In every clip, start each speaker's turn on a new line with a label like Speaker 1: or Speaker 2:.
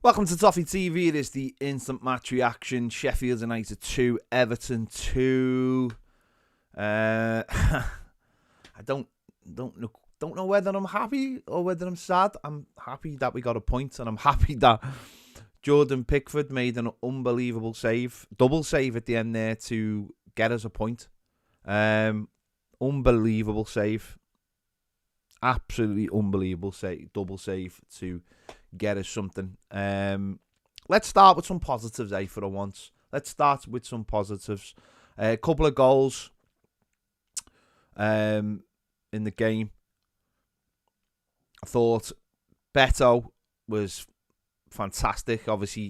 Speaker 1: Welcome to Toffee TV. It is the instant match reaction. Sheffield United 2, Everton 2. I don't know whether I'm happy or whether I'm sad. I'm happy that we got a point, and I'm happy that Jordan Pickford made an unbelievable save, double save at the end there to get us a point. Unbelievable save. Absolutely unbelievable save, double save to get us something. Let's start with some positives, for a once. Let's start with some positives. A couple of goals in the game. I thought Beto was fantastic. Obviously,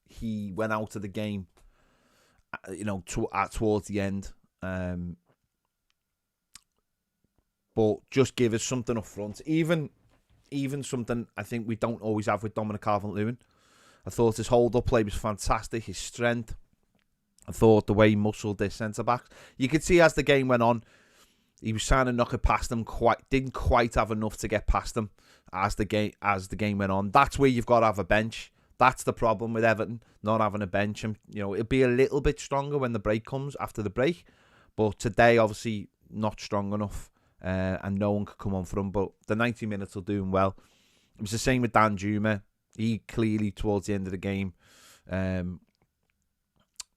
Speaker 1: he went out of the game, towards the end. But just give us something up front. Even something I think we don't always have with Dominic Calvert-Lewin. I thought his hold-up play was fantastic. His strength. I thought the way he muscled their centre-backs. You could see as the game went on, he was trying to knock it past them. Didn't quite have enough to get past them as the game went on. That's where you've got to have a bench. That's the problem with Everton, not having a bench. And it'll be a little bit stronger when the break comes, after the break. But today, obviously, not strong enough. And no one could come on for him, but the 90 minutes will do him well. It was the same with Dan Juma. He clearly, towards the end of the game,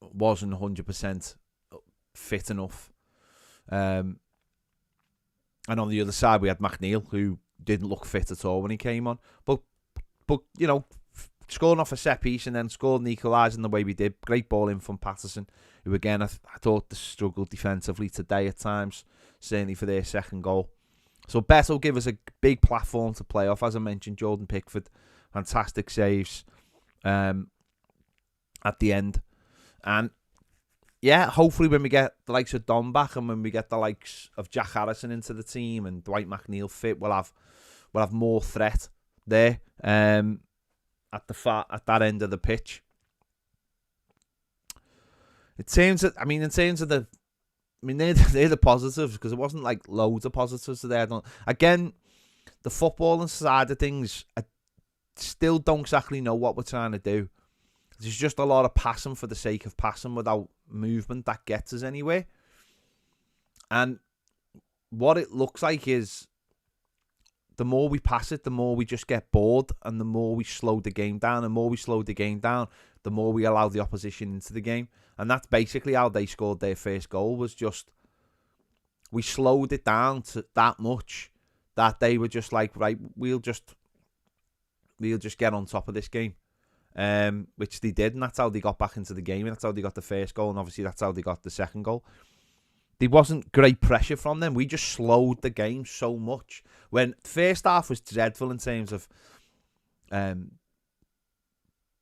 Speaker 1: wasn't 100% fit enough. And on the other side, we had McNeil, who didn't look fit at all when he came on. But scoring off a set piece and then scoring and equalising the way we did. Great ball in from Patterson, who again, I thought struggled defensively today at times. Certainly for their second goal. So Beto will give us a big platform to play off. As I mentioned, Jordan Pickford, fantastic saves at the end. And yeah, hopefully when we get the likes of Don back and when we get the likes of Jack Harrison into the team and Dwight McNeil fit, we'll have more threat there at that end of the pitch. They're the positives, because it wasn't like loads of positives today. Again, the footballing side of things, I still don't exactly know what we're trying to do. There's just a lot of passing for the sake of passing without movement that gets us anywhere. And what it looks like is the more we pass it, the more we just get bored, and the more we slow the game down. And the more we slow the game down, the more we allow the opposition into the game. And that's basically how they scored their first goal, was just we slowed it down to that much that they were just like, right, we'll just get on top of this game. Which they did, and that's how they got back into the game, and that's how they got the first goal, and obviously that's how they got the second goal. There wasn't great pressure from them. We just slowed the game so much. When first half was dreadful in terms of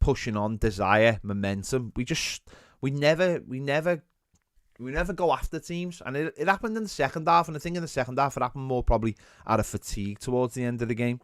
Speaker 1: pushing on, desire, momentum. We never go after teams, and it happened in the second half. And I think in the second half it happened more probably out of fatigue towards the end of the game.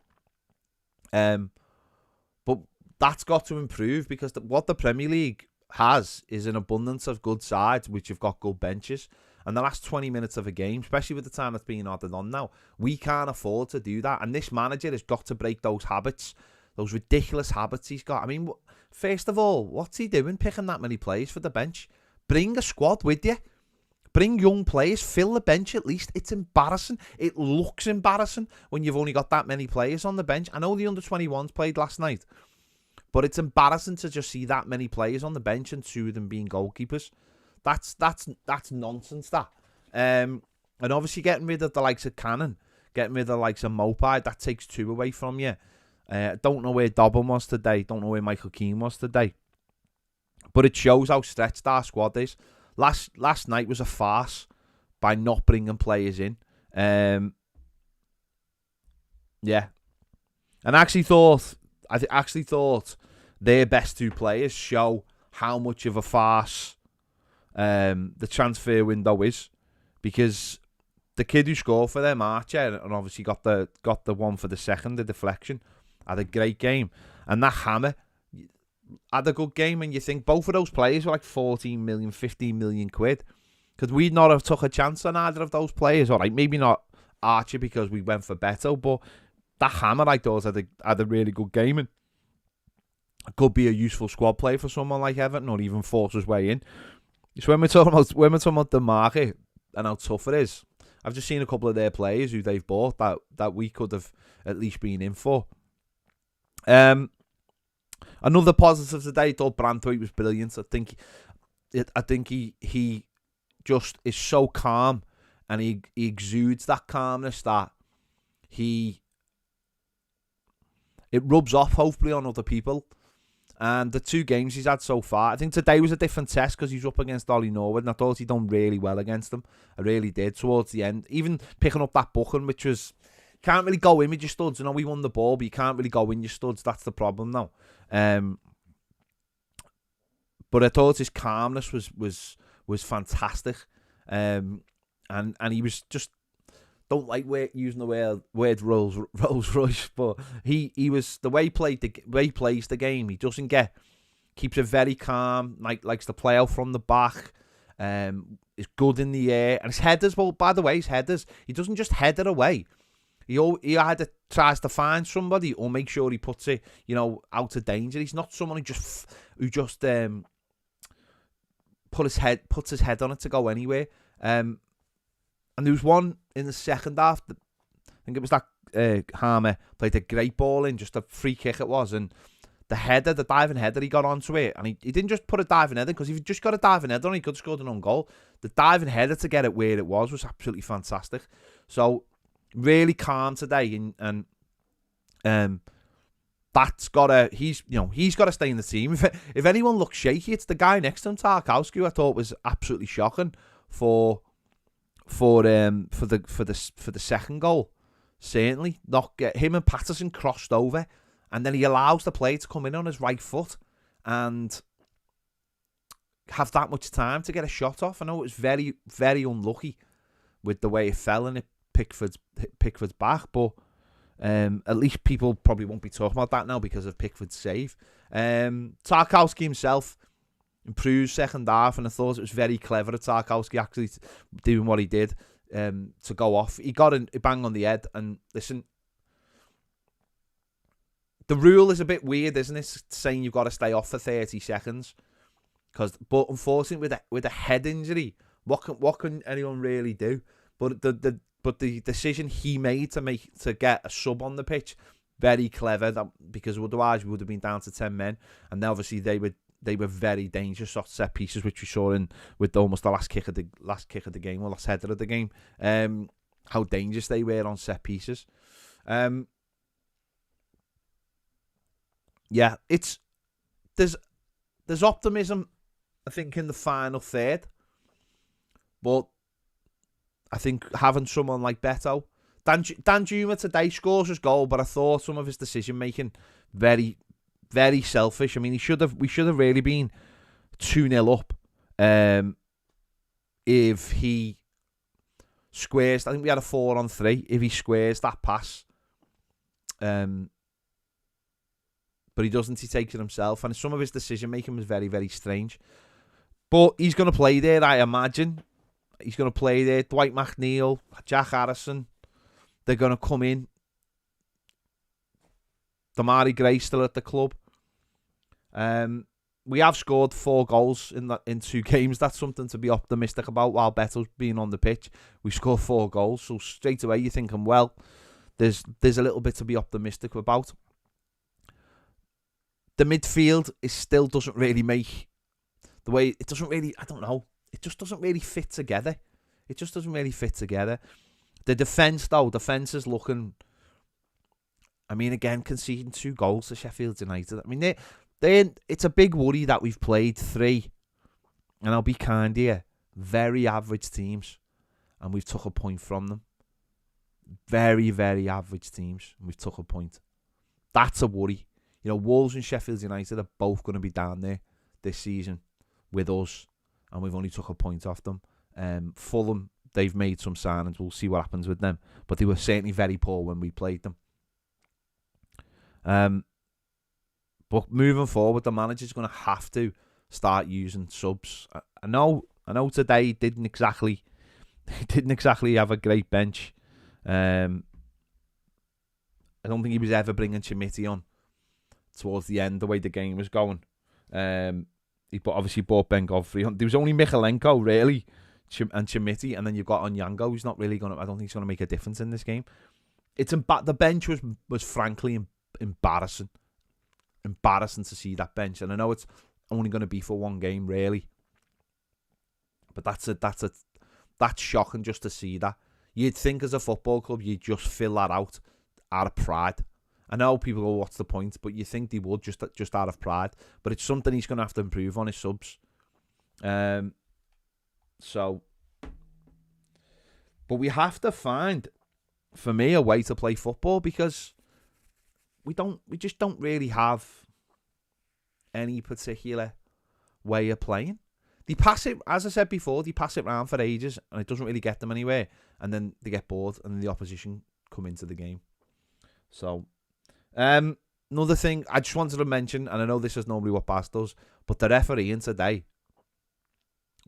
Speaker 1: But that's got to improve, because what the Premier League has is an abundance of good sides which have got good benches. And the last 20 minutes of a game, especially with the time that's being added on now, we can't afford to do that. And this manager has got to break those habits, those ridiculous habits he's got. I mean, first of all, what's he doing picking that many players for the bench? Bring a squad with you. Bring young players. Fill the bench at least. It's embarrassing. It looks embarrassing when you've only got that many players on the bench. I know the under-21s played last night, but it's embarrassing to just see that many players on the bench and two of them being goalkeepers. That's nonsense, that. And obviously getting rid of the likes of Cannon, getting rid of the likes of Mopai, that takes two away from you. Don't know where Dobbin was today. Don't know where Michael Keane was today. But it shows how stretched our squad is. Last night was a farce by not bringing players in. Yeah. And I actually thought their best two players show how much of a farce the transfer window is, because the kid who scored for them, Archer, and obviously got the one for the second, the deflection, had a great game, and that Hammer had a good game. And you think both of those players were like 14 million, 15 million quid. Could we not have took a chance on either of those players? All right, maybe not Archer because we went for Beto, but that Hammer, I thought, had a really good game. And could be a useful squad play for someone like Everton, or even force his way in. So when we're talking about the market and how tough it is, I've just seen a couple of their players who they've bought that we could have at least been in for. Another positive today, I thought Branthwaite was brilliant. I think he just is so calm, and he exudes that calmness that it rubs off hopefully on other people. And the 2 games he's had so far, I think today was a different test because he's up against Ollie Norwood, and I thought he'd done really well against him. I really did towards the end. Even picking up that booking, which was, can't really go in with your studs. You know, we won the ball, but you can't really go in your studs. That's the problem now. But I thought his calmness was fantastic. And he was just, don't like using the word Rolls Royce, but he was, the way he plays the game, he doesn't keeps it very calm, likes to play out from the back, is good in the air, and his headers, well, by the way, he doesn't just head it away. He either tries to find somebody or make sure he puts it, out of danger. He's not someone who just puts his head on it to go anywhere. And there was one in the second half, I think it was that Harmer played a great ball in, just a free kick it was, and the diving header, he got onto it, and he didn't just put a diving header, because if he just got a diving header on, he could have scored an own goal. The diving header to get it where it was absolutely fantastic. So really calm today, and that's he's got to stay in the team. If anyone looks shaky, it's the guy next to him, Tarkowski, who I thought was absolutely shocking for the second goal. Certainly not get him, and Patterson crossed over, and then he allows the play to come in on his right foot and have that much time to get a shot off. I know it was very, very unlucky with the way it fell and it Pickford's back, but at least people probably won't be talking about that now because of Pickford's save. Tarkowski himself improved second half, and I thought it was very clever of Tarkowski actually doing what he did to go off. He got a bang on the head, and listen, the rule is a bit weird, isn't it? Saying you've got to stay off for 30 seconds, but unfortunately with a head injury, what can anyone really do? But the decision he made to get a sub on the pitch, very clever, because otherwise we would have been down to 10 men, and obviously they were very dangerous off set pieces, which we saw with almost the last kick of the game, or last header of the game. How dangerous they were on set pieces. Yeah, there's optimism, I think, in the final third, but I think having someone like Beto, Danjuma today scores his goal, but I thought some of his decision making very, very selfish. I mean, we should have really been 2-0 up. If he squares, I think we had a 4-on-3. If he squares that pass, but he doesn't. He takes it himself, and some of his decision making was very, very strange. But he's going to play there, I imagine. He's going to play there. Dwight McNeil, Jack Harrison, they're going to come in. Damari Gray still at the club. We have scored 4 goals in 2 games. That's something to be optimistic about. While Beto's being on the pitch, we scored 4 goals. So straight away you're thinking, well, there's a little bit to be optimistic about. The midfield still doesn't really make the way it doesn't really. I don't know. It just doesn't really fit together. The defence, though, is looking. I mean, again, conceding 2 goals to Sheffield United. I mean, it's a big worry that we've played 3, and I'll be kind here, very average teams, and we've took a point from them. Very, very average teams, and we've took a point. That's a worry. You know, Wolves and Sheffield United are both going to be down there this season with us, and we've only took a point off them. Fulham, they've made some signings. We'll see what happens with them, but they were certainly very poor when we played them. But moving forward, the manager's going to have to start using subs. I know today he didn't exactly have a great bench. I don't think he was ever bringing Chimiti on, towards the end, the way the game was going. He obviously bought Ben Godfrey. There was only Michalenko, really, and Chimiti, and then you've got Onyango, who's not really going to... I don't think he's going to make a difference in this game. The bench was frankly embarrassing. Embarrassing to see that bench. And I know it's only going to be for one game, really. But that's shocking just to see that. You'd think as a football club, you'd just fill that out of pride. I know people go, what's the point? But you think they would just out of pride. But it's something he's going to have to improve on his subs. But we have to find, for me, a way to play football, because we just don't really have any particular way of playing. They pass it, as I said before, they pass it around for ages and it doesn't really get them anywhere. And then they get bored and then the opposition come into the game. So, another thing I just wanted to mention, and I know this is normally what Bass does, but the refereeing today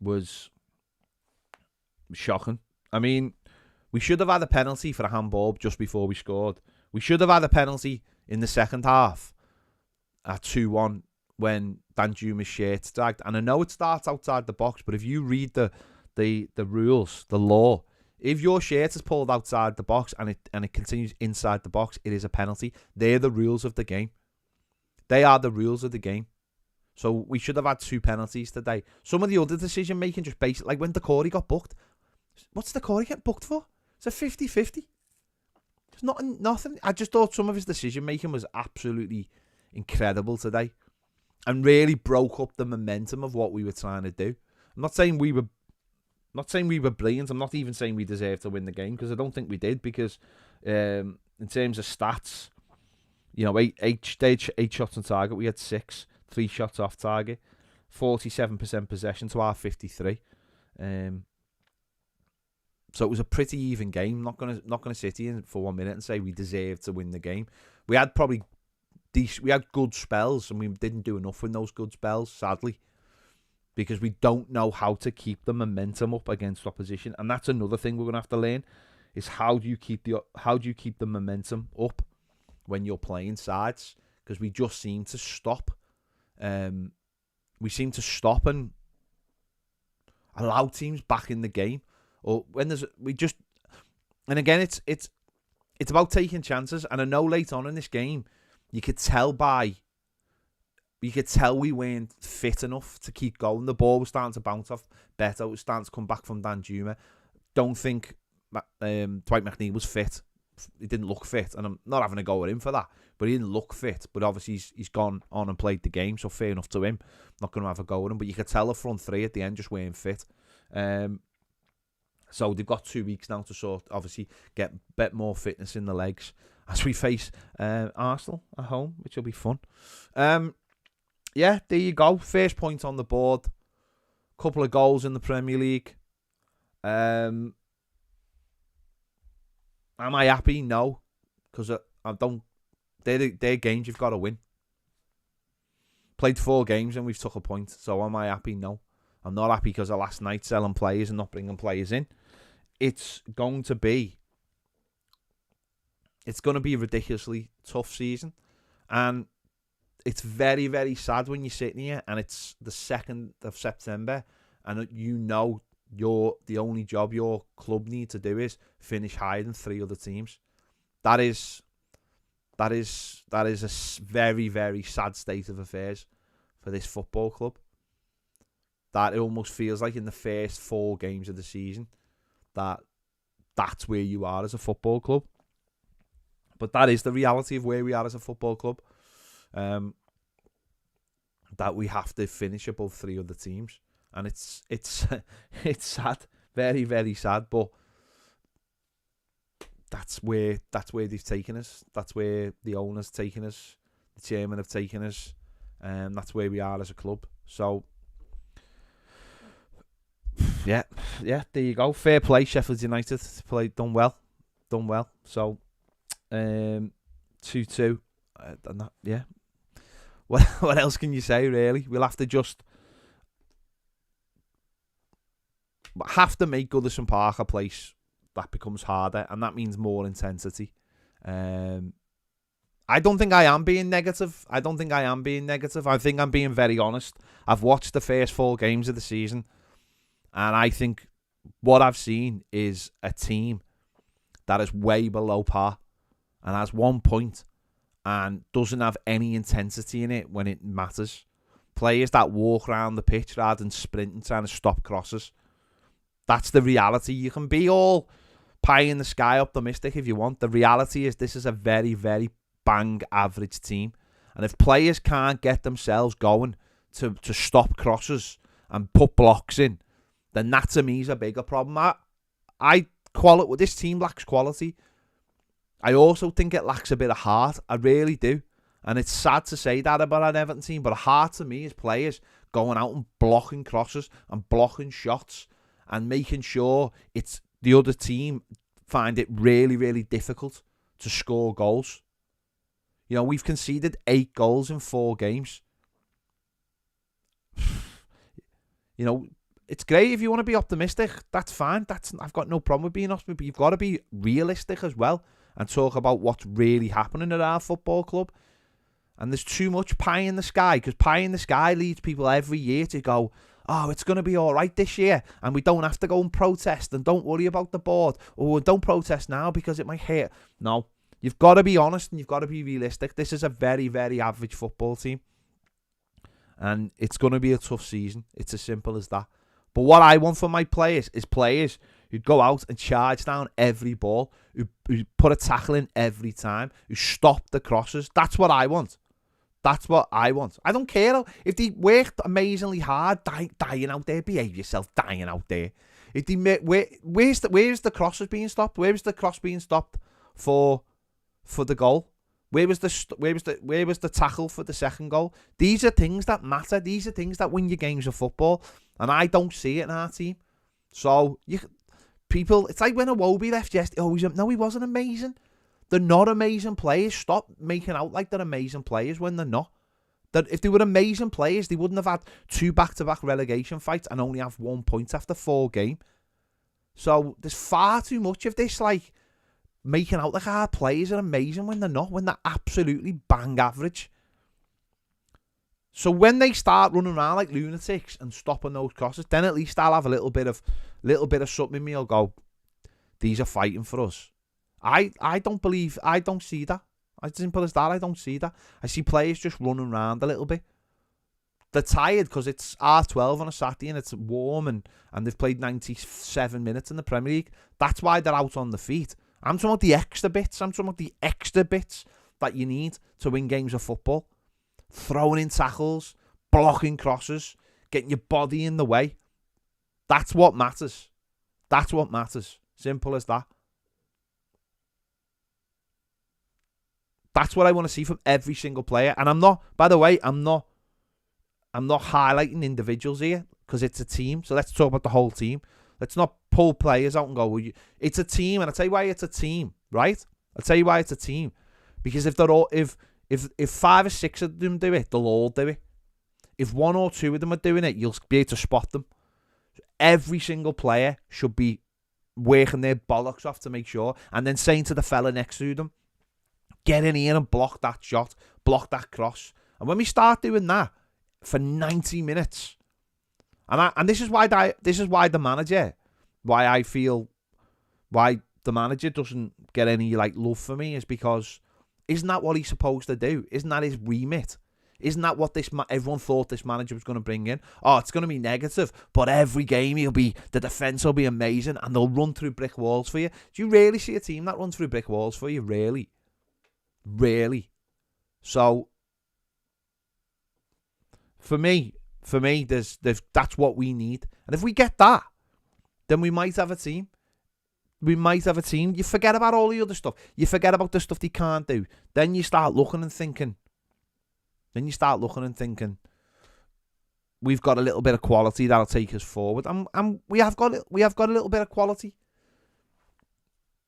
Speaker 1: was shocking. I mean, we should have had a penalty for a handball just before we scored. We should have had a penalty in the second half at 2-1 when Danjuma's shirt's dragged. And I know it starts outside the box, but if you read the rules, the law, if your shirt is pulled outside the box and it continues inside the box, it is a penalty. They're the rules of the game. They are the rules of the game. So we should have had 2 penalties today. Some of the other decision making just based, like when Decore got booked. What's Decore getting booked for? It's a 50-50. There's nothing. I just thought some of his decision making was absolutely incredible today, and really broke up the momentum of what we were trying to do. I'm not saying we were brilliant. I'm not even saying we deserved to win the game, because I don't think we did. Because in terms of stats, you know, eight shots on target. We had 6, 3 shots off target, 47% possession to our 53. So it was a pretty even game. Not gonna sit here for 1 minute and say we deserved to win the game. We had probably we had good spells, and we didn't do enough in those good spells, sadly, because we don't know how to keep the momentum up against opposition. And that's another thing we're gonna have to learn, is how do you keep the momentum up when you're playing sides? Because we just seem to stop. We seem to stop and allow teams back in the game. Or when and again, it's about taking chances. And I know late on in this game, you could tell we weren't fit enough to keep going. The ball was starting to bounce off better. It was starting to come back from Danjuma. Don't think Dwight McNeil was fit. He didn't look fit, and I'm not having a go at him for that. But he didn't look fit. But obviously he's gone on and played the game, so fair enough to him. Not going to have a go at him. But you could tell the front three at the end just weren't fit. So they've got 2 weeks now to obviously get a bit more fitness in the legs as we face Arsenal at home, which will be fun. Yeah, there you go. First point on the board. Couple of goals in the Premier League. Am I happy? No, because I don't. They're games you've got to win. Played 4 games and we've took a point. So am I happy? No. I'm not happy because of last night selling players and not bringing players in. It's going to be a ridiculously tough season. And it's very, very sad when you're sitting here and it's the 2nd of September and you know the only job your club need to do is finish higher than 3 other teams. That is a very, very sad state of affairs for this football club. That it almost feels like in the first 4 games of the season that's where you are as a football club. But that is the reality of where we are as a football club. That we have to finish above 3 other teams. And it's sad. Very, very sad. But that's where they've taken us. That's where the owner's taken us. The chairman have taken us. That's where we are as a club. So yeah, there you go. Fair play, Sheffield United. Done well. So 2-2. Yeah. What else can you say, really? We'll have to make Goodison Park a place that becomes harder, and that means more intensity. And I don't think I am being negative. I think I'm being very honest. I've watched the first 4 games of the season, and I think what I've seen is a team that is way below par and has 1 point and doesn't have any intensity in it when it matters. Players that walk around the pitch rather than sprinting, trying to stop crosses. That's the reality. You can be all pie in the sky optimistic if you want. The reality is this is a very, very bang average team. And if players can't get themselves going to stop crosses and put blocks in, then that to me is a bigger problem. This team lacks quality. I also think it lacks a bit of heart. I really do. And it's sad to say that about an Everton team, but heart to me is players going out and blocking crosses and blocking shots and making sure it's the other team find it really, really difficult to score goals. You know, we've conceded 8 goals in 4 games. You know, it's great if you want to be optimistic. That's fine. I've got no problem with being optimistic, but you've got to be realistic as well and talk about what's really happening at our football club. And there's too much pie in the sky, because pie in the sky leads people every year to go, oh, it's going to be all right this year, and we don't have to go and protest, and don't worry about the board, or don't protest now because it might hurt. No, you've got to be honest and you've got to be realistic. This is a very, very average football team, and it's going to be a tough season. It's as simple as that. But what I want for my players is players who go out and charge down every ball, who put a tackle in every time, who stop the crosses. That's what I want. That's what I want. I don't care if they worked amazingly hard, dying out there. Behave yourself, dying out there. If they where's the crosses being stopped? Where was the cross being stopped for the goal? Where was the tackle for the second goal? These are things that matter. These are things that win you games of football, and I don't see it in our team. So people, it's like when Iwobi left yesterday. Oh, no, he wasn't amazing. They're not amazing players. Stop making out like they're amazing players when they're not. That if they were amazing players, they wouldn't have had 2 back-to-back relegation fights and only have 1 point after 4 games. So there's far too much of this, like, making out like our players are amazing when they're not, when they're absolutely bang average. So when they start running around like lunatics and stopping those crosses, then at least I'll have a little bit of something in me. I'll go, these are fighting for us. I don't see that. As simple as that, I don't see that. I see players just running around a little bit. They're tired because it's R12 on a Saturday and it's warm and they've played 97 minutes in the Premier League. That's why they're out on the feet. I'm talking about the extra bits. I'm talking about the extra bits that you need to win games of football. Throwing in tackles, blocking crosses, getting your body in the way. That's what matters. That's what matters. Simple as that. That's what I want to see from every single player. And I'm not highlighting individuals here because it's a team. So let's talk about the whole team. Let's not pull players out and go, well, it's a team. And I'll tell you why it's a team, right? I'll tell you why it's a team. Because if 5 or 6 of them do it, they'll all do it. If 1 or 2 of them are doing it, you'll be able to spot them. Every single player should be working their bollocks off to make sure. And then saying to the fella next to them, get in here and block that shot, block that cross. And when we start doing that for 90 minutes, and this is why the manager doesn't get any like love for me, is because isn't that what he's supposed to do? Isn't that his remit? Isn't that what everyone thought this manager was going to bring in? Oh, it's going to be negative, but every game the defence will be amazing and they'll run through brick walls for you. Do you really see a team that runs through brick walls for you? Really? So for me, there's that's what we need. And if we get that, then we might have a team. You forget about all the other stuff. You forget about the stuff they can't do. Then you start looking and thinking. We've got a little bit of quality that'll take us forward. And we have got a little bit of quality.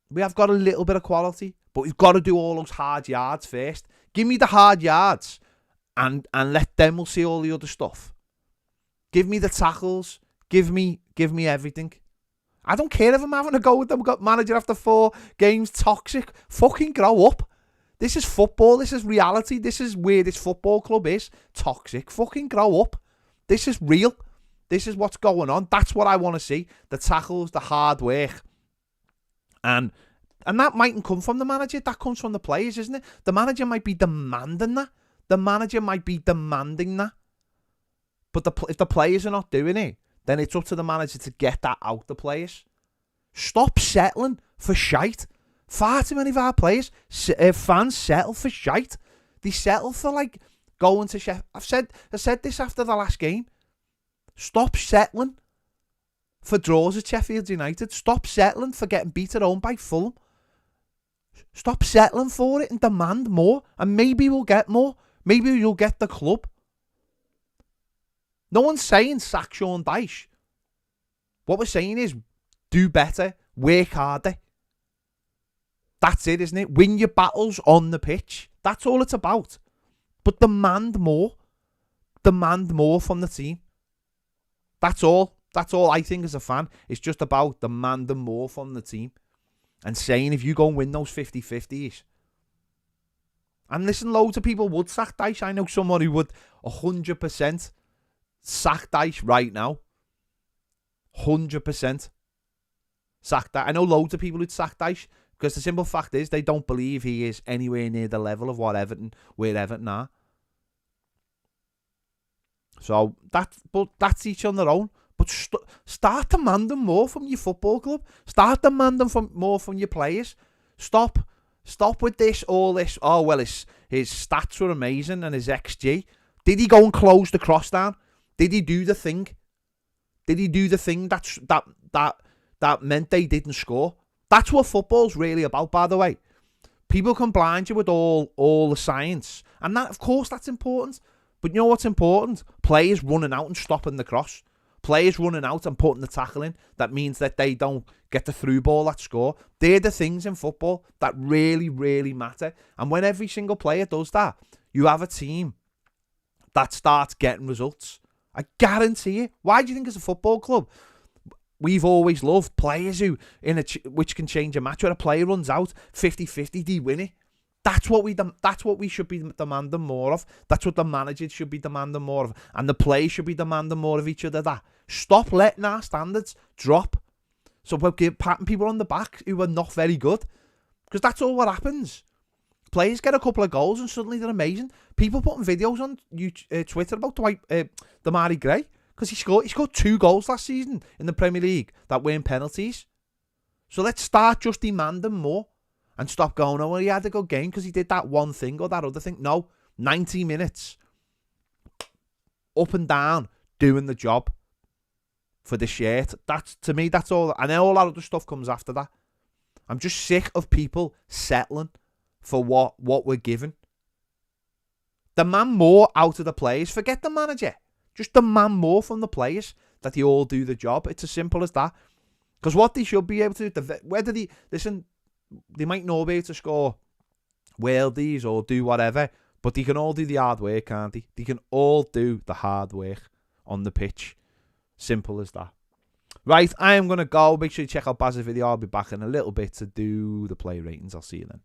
Speaker 1: But we've got to do all those hard yards first. Give me the hard yards and let them see all the other stuff. Give me the tackles. Give me everything. I don't care if I'm having a go with them. Got manager after 4 games, toxic. Fucking grow up. This is football. This is reality. This is where this football club is. Toxic. Fucking grow up. This is real. This is what's going on. That's what I want to see. The tackles, the hard work. And that mightn't come from the manager. That comes from the players, isn't it? The manager might be demanding that. The manager might be demanding that. But if the players are not doing it, then it's up to the manager to get that out the players. Stop settling for shite. Far too many of our players, fans settle for shite. They settle for like going to Sheffield. I said this after the last game. Stop settling for draws at Sheffield United. Stop settling for getting beat at home by Fulham. Stop settling for it and demand more. And maybe we'll get more. Maybe you'll get the club. No one's saying sack Sean Dyche. What we're saying is do better, work harder. That's it, isn't it? Win your battles on the pitch. That's all it's about. But demand more. Demand more from the team. That's all. That's all I think as a fan. It's just about demanding more from the team. And saying if you go and win those 50-50s. And listen, loads of people would sack Dyche. I know someone who would 100% sack Dyche right now. 100% sack Dyche. I know loads of people who'd sack Dyche. Because the simple fact is they don't believe he is anywhere near the level of where Everton are. So that's each on their own. But start demanding more from your football club. Start demanding more from your players. Stop with this, all this. Oh, well, his stats were amazing and his XG. Did he go and close the cross down? Did he do the thing? Did he do the thing that meant they didn't score? That's what football's really about, by the way. People can blind you with all the science. And that, of course, that's important. But you know what's important? Players running out and stopping the cross. Players running out and putting the tackle in. That means that they don't get the through ball that score. They're the things in football that really, really matter. And when every single player does that, you have a team that starts getting results. I guarantee it. Why do you think as a football club, we've always loved players which can change a match? Where a player runs out 50-50, they win it. That's what we should be demanding more of. That's what the manager should be demanding more of. And the players should be demanding more of each other. That. Stop letting our standards drop. So we're patting people on the back who are not very good. Because that's all what happens. Players get a couple of goals and suddenly they're amazing. People putting videos on Twitter about Damari Gray. Because he scored 2 goals last season in the Premier League that weren't penalties. So let's start just demanding more. And stop going, oh, well, he had a good game because he did that one thing or that other thing. No, 90 minutes. Up and down, doing the job for the shirt. To me, that's all. And then all that other stuff comes after that. I'm just sick of people settling for what we're given. Demand more out of the players. Forget the manager. Just demand more from the players that they all do the job. It's as simple as that. Because what they should be able to do, whether they might not be able to score worldies or do whatever, but they can all do the hard work, can't they? They can all do the hard work on the pitch. Simple as that. Right, I am going to go. Make sure you check out Baz's video. I'll be back in a little bit to do the play ratings. I'll see you then.